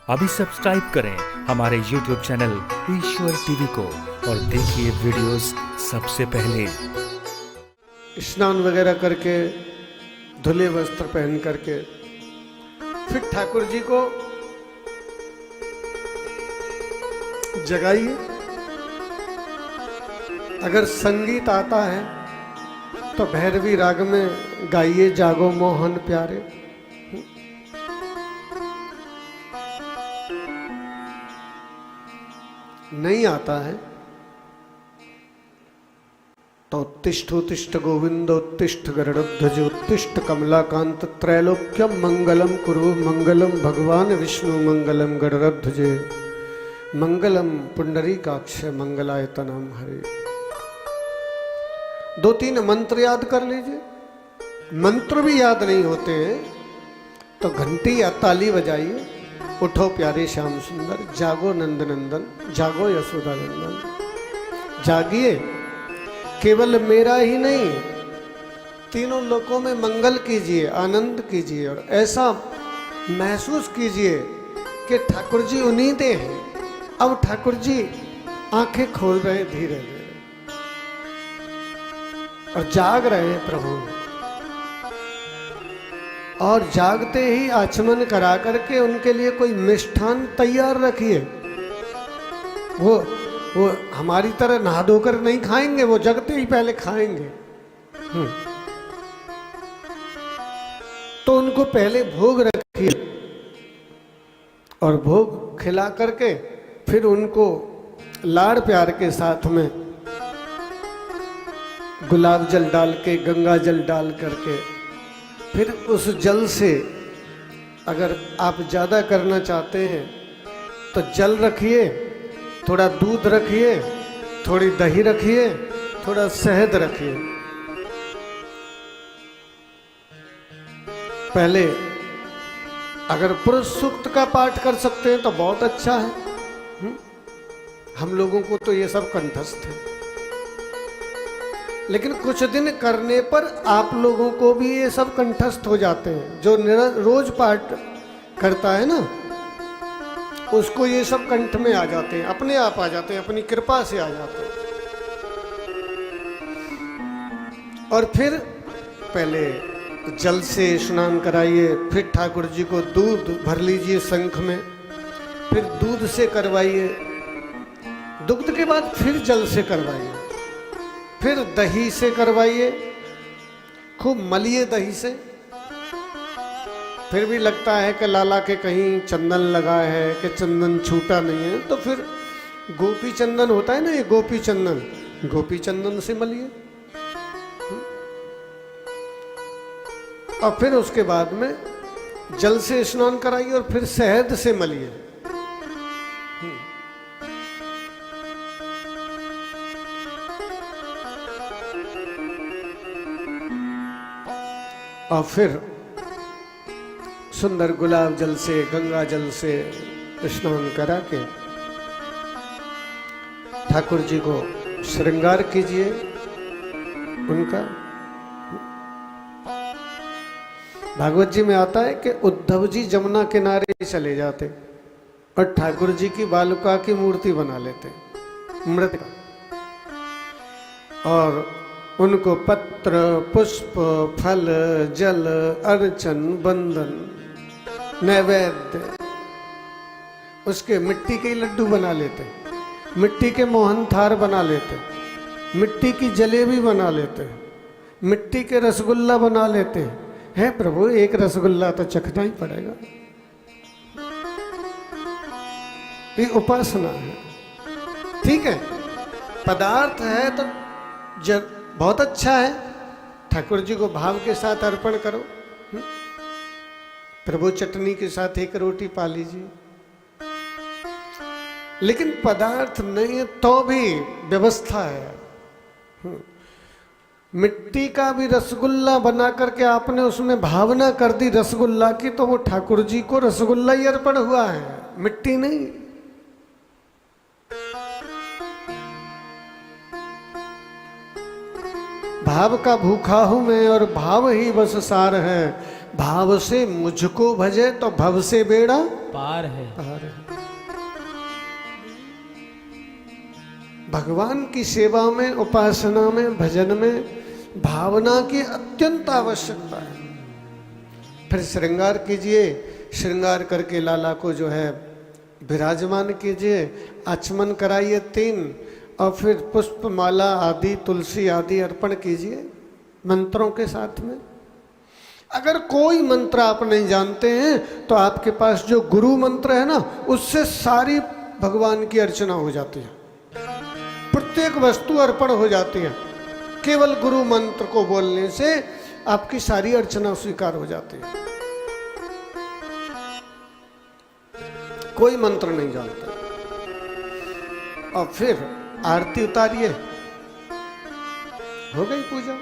अभी सब्सक्राइब करें हमारे YouTube चैनल ईश्वर टीवी को और देखिए वीडियोस सबसे पहले। स्नान वगैरह करके धुले वस्त्र पहन करके फिर ठाकुर जी को जगाइए। अगर संगीत आता है तो भैरवी राग में गाइए, जागो मोहन प्यारे। नहीं आता है तो उत्तिष्ठ गोविंद उत्तिष्ठ गरुड़ध्वज उत्तिष्ठ कमलाकांत त्रैलोक्यम मंगलम कुरु मंगलम भगवान विष्णु मंगलम गरुड़ध्वज मंगलम पुंडरीकाक्ष मंगलायतनम हरे। 2-3 मंत्र याद कर लीजिए। मंत्र भी याद नहीं होते हैं तो घंटी या ताली बजाइए। उठो प्यारे श्याम सुंदर, जागो नंद नंदन, जागो यशोदा नंदन, जागिए। केवल मेरा ही नहीं, तीनों लोकों में मंगल कीजिए, आनंद कीजिए और ऐसा महसूस कीजिए कि ठाकुर जी उन्नीदे हैं। अब ठाकुर जी आंखें खोल रहे धीरे धीरे और जाग रहे हैं प्रभु। और जागते ही आचमन करा करके उनके लिए कोई मिष्ठान तैयार रखिए। वो हमारी तरह नहा धोकर नहीं खाएंगे, वो जगते ही पहले खाएंगे। तो उनको पहले भोग रखिए और भोग खिला करके फिर उनको लाड़ प्यार के साथ में गुलाब जल डाल के, गंगा जल डाल करके, फिर उस जल से अगर आप ज़्यादा करना चाहते हैं तो जल रखिए, थोड़ा दूध रखिए, थोड़ी दही रखिए, थोड़ा शहद रखिए। पहले अगर पुरुष सूक्त का पाठ कर सकते हैं तो बहुत अच्छा है। हम लोगों को तो ये सब कंठस्थ है, लेकिन कुछ दिन करने पर आप लोगों को भी ये सब कंठस्थ हो जाते हैं। जो रोज पाठ करता है ना, उसको ये सब कंठ में आ जाते हैं, अपने आप आ जाते हैं, अपनी कृपा से आ जाते हैं। और फिर पहले जल से स्नान कराइए, फिर ठाकुर जी को दूध भर लीजिए शंख में, फिर दूध से करवाइए, दुग्ध के बाद फिर जल से करवाइए, फिर दही से करवाइए, खूब मलिए दही से। फिर भी लगता है कि लाला के कहीं चंदन लगा है कि चंदन छूटा नहीं है, तो फिर गोपी चंदन होता है ना, ये गोपी चंदन, गोपी चंदन से मलिए। और फिर उसके बाद में जल से स्नान कराइए और फिर शहद से मलिए। और फिर सुंदर गुलाब जल से, गंगा जल से स्नान करा के ठाकुर जी को श्रृंगार कीजिए उनका। भागवत जी में आता है कि उद्धव जी जमुना किनारे चले जाते और ठाकुर जी की बालुका की मूर्ति बना लेते, मृत का, और उनको पत्र पुष्प फल जल अर्चन बंदन नैवेद्य, उसके मिट्टी के लड्डू बना लेते, मिट्टी के मोहन थार बना लेते, मिट्टी की जलेबी बना लेते, मिट्टी के रसगुल्ला बना लेते हैं। प्रभु, एक रसगुल्ला तो चखना ही पड़ेगा, ये उपासना है। ठीक है, पदार्थ है तो बहुत अच्छा है, ठाकुर जी को भाव के साथ अर्पण करो। प्रभु चटनी के साथ एक रोटी पा लीजिए, लेकिन पदार्थ नहीं है तो भी व्यवस्था है। मिट्टी का भी रसगुल्ला बना करके आपने उसमें भावना कर दी रसगुल्ला की, तो वो ठाकुर जी को रसगुल्ला ही अर्पण हुआ है, मिट्टी नहीं। भाव का भूखा हूं मैं और भाव ही बस सार है, भाव से मुझको भजे तो भव से बेड़ा पार है। पार है। भगवान की सेवा में, उपासना में, भजन में भावना की अत्यंत आवश्यकता है। फिर श्रृंगार कीजिए, श्रृंगार करके लाला को जो है विराजमान कीजिए, आचमन कराइए 3, और फिर पुष्प माला आदि, तुलसी आदि अर्पण कीजिए मंत्रों के साथ में। अगर कोई मंत्र आप नहीं जानते हैं तो आपके पास जो गुरु मंत्र है ना, उससे सारी भगवान की अर्चना हो जाती है, प्रत्येक वस्तु अर्पण हो जाती है। केवल गुरु मंत्र को बोलने से आपकी सारी अर्चना स्वीकार हो जाती है। कोई मंत्र नहीं जानता। और फिर आरती उतारिए, हो गई पूजा।